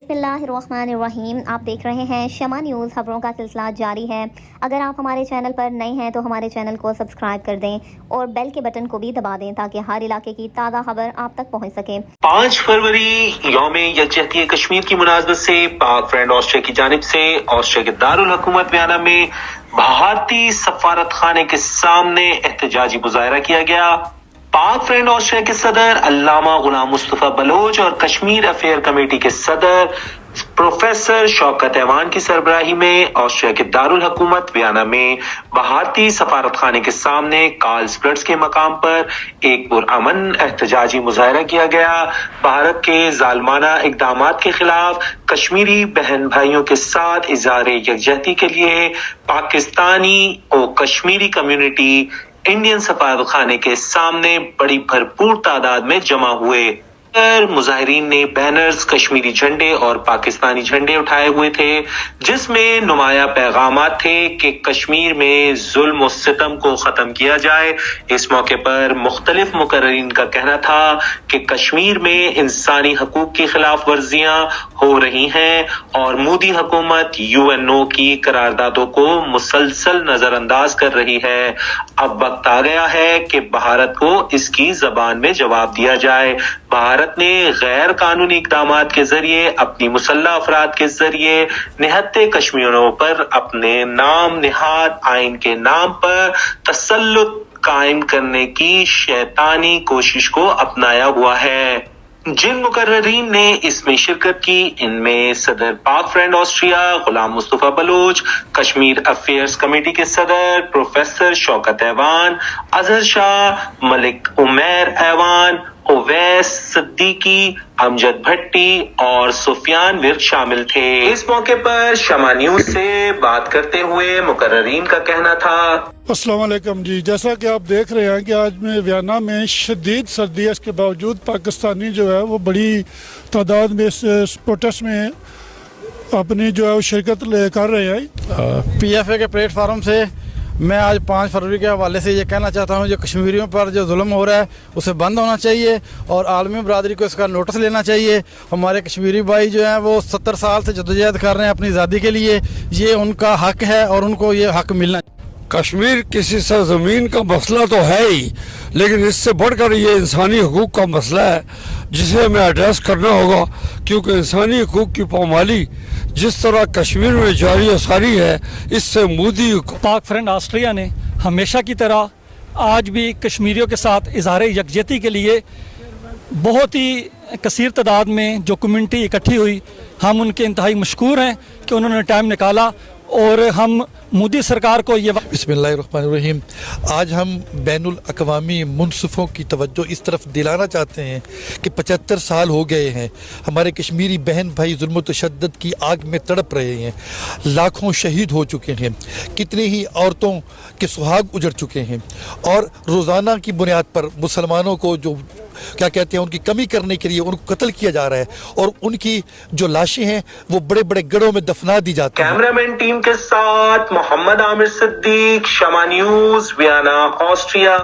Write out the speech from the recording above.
बिस्मिल्लाहिर्रहमानिर्रहीम। आप देख रहे हैं शमा न्यूज़। खबरों का सिलसिला जारी है। अगर आप हमारे चैनल पर नए हैं तो हमारे चैनल को सब्सक्राइब कर दें और बेल के बटन को भी दबा दें ताकि हर इलाके की ताज़ा खबर आप तक पहुंच सके। 5 फरवरी यौम यकजहती कश्मीर की मुनासबत से पाक फ्रेंड ऑस्ट्रिया की जानिब से ऑस्ट्रिया के दारुल हुकूमत वियना में भारतीय सफारत खाने के सामने एहतजाजी मुजाहरा किया गया। पाक फ्रेंड ऑस्ट्रिया के सदर अल्लामा गुलाम मुस्तफा बलोच और कश्मीर अफेयर कमेटी के सदर प्रोफेसर शौकत ऐवान की सरबराही में ऑस्ट्रिया के दारुल हुकूमत वियना में भारतीय सफारत खाने के सामने कार्लस्प्लट्स के मकाम पर एक पुरअमन एहतजाजी मुजाहरा किया गया। भारत के जालमाना इकदामात के खिलाफ कश्मीरी बहन भाइयों के साथ इज़हार यकजहती के लिए पाकिस्तानी और कश्मीरी कम्युनिटी इंडियन सफारत खाने के सामने बड़ी भरपूर तादाद में जमा हुए। मुजाहिरीन ने बैनर्स, कश्मीरी झंडे और पाकिस्तानी झंडे उठाए हुए थे जिसमें नुमाया पैगामात थे कि कश्मीर में जुल्म और सितम को खत्म किया जाए। इस मौके पर मुख्तलिफ मुकर्रिरीन का कहना था कि कश्मीर में इंसानी हकूक की खिलाफ वर्जियां हो रही हैं और मोदी हुकूमत यूएनओ की करारदादों को मुसलसल नजरअंदाज कर रही है। अब वक्त आ गया है कि भारत को इसकी जबान में जवाब दिया जाए। भारत ने गैर कानूनी इक़दामात के जरिए अपनी मुसल्लह अफराद के जरिए निहत्ते कश्मीरियों पर अपने नाम निहाद आइन के नाम पर तसल्लुत कायम करने की शैतानी कोशिश को अपनाया हुआ है। जिन मुकर्ररीन ने इसमें शिरकत की इनमें सदर Pak friend Austria Ghulam Mustafa Baloch, Kashmir affairs committee के सदर प्रोफेसर शौकत ऐवान, अजहर शाह, मलिक उमैर ऐवान, ओवैस सिद्दीकी, अमजद भट्टी और सुफियान विर्क शामिल थे। इस मौके पर शमा न्यूज से बात करते हुए मुकर्ररीन का कहना था। अस्सलाम वालेकुम जी, जैसा कि आप देख रहे हैं कि आज में वियना में शदीद सर्दी है, इसके बावजूद पाकिस्तानी जो है वो बड़ी तादाद में इस प्रोटेस्ट में अपनी जो है वो शिरकत कर रहे हैं। PFA के प्लेटफार्म से मैं आज 5 फरवरी के हवाले से ये कहना चाहता हूँ जो कश्मीरियों पर जो जुल्म हो रहा है उसे बंद होना चाहिए और आलमी बरादरी को इसका नोटिस लेना चाहिए। हमारे कश्मीरी भाई जो हैं वो 70 साल से जद्दोजहद कर रहे हैं अपनी आज़ादी के लिए, ये उनका हक है और उनको ये हक मिलना चाहिए। कश्मीर किसी सरजमीन का मसला तो है ही, लेकिन इससे बढ़कर ये इंसानी हकूक़ का मसला है जिसे हमें एड्रेस करना होगा, क्योंकि इंसानी हकूक़ की पामाली जिस तरह कश्मीर में जारी और सारी है, इससे मोदी पाक फ्रेंड ऑस्ट्रिया ने हमेशा की तरह आज भी कश्मीरियों के साथ इज़हार यकजहती के लिए बहुत ही कसीर तादाद में जो कम्युनिटी इकट्ठी हुई, हम उनके इंतहाई मशकूर हैं कि उन्होंने टाइम निकाला और हम मोदी सरकार को ये बिस्मिल्लाहिर्रहमानिर्रहीम। आज हम बैनुल अक़वामी मुनसिफ़ों की तवज्जो इस तरफ दिलाना चाहते हैं कि 75 साल हो गए हैं, हमारे कश्मीरी बहन भाई जुल्म व तशद्दुद की आग में तड़प रहे हैं, लाखों शहीद हो चुके हैं, कितनी ही औरतों के सुहाग उजड़ चुके हैं और रोज़ाना की बुनियाद पर मुसलमानों को जो क्या कहते हैं उनकी कमी करने के लिए उनको कत्ल किया जा रहा है और उनकी जो लाशें हैं वो बड़े बड़े गढ़ों में दफना दी जाती हैं। कैमरामैन टीम के साथ मोहम्मद आमिर सिद्दीक, शमा न्यूज़, वियना, ऑस्ट्रिया।